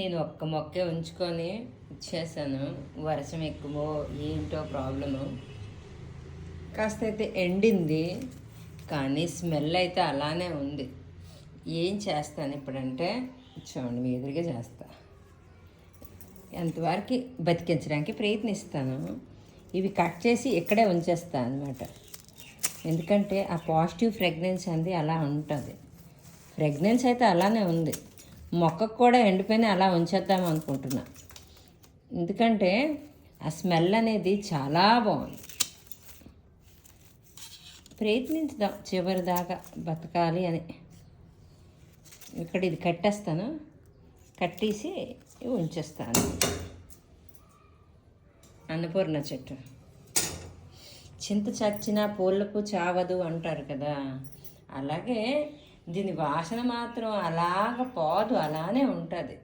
నేను ఒక్క మొక్కే ఉంచుకొని ఇచ్చేసాను. వర్షం ఎక్కువో ఏంటో ప్రాబ్లము. కాస్త అయితే ఎండింది, కానీ స్మెల్ అయితే అలానే ఉంది. ఏం చేస్తాను ఇప్పుడంటే, చూడండి మీ ఎదురుగా చేస్తా. ఎంతవరకు బతికించడానికి ప్రయత్నిస్తాను. ఇవి కట్ చేసి ఇక్కడే ఉంచేస్తాను అనమాట. ఎందుకంటే ఆ పాజిటివ్ ఫ్రెగ్నెన్స్ అనేది అలా ఉంటుంది. ఫ్రెగ్నెన్స్ అయితే అలానే ఉంది. మొక్కకు కూడా ఎండిపోయిన అలా ఉంచేద్దాం అనుకుంటున్నా. ఎందుకంటే ఆ స్మెల్ అనేది చాలా బాగుంది. ప్రయత్నించుదాం చివరి దాకా బతకాలి అని. ఇక్కడ ఇది కట్టేస్తాను, కట్టేసి ఉంచేస్తాను. అన్నపూర్ణ చెట్టు చింత చచ్చినా పూలకు చావదు అంటారు కదా, అలాగే దీని వాసన మాత్రం అలాగ పోదు, అలానే ఉంటుంది.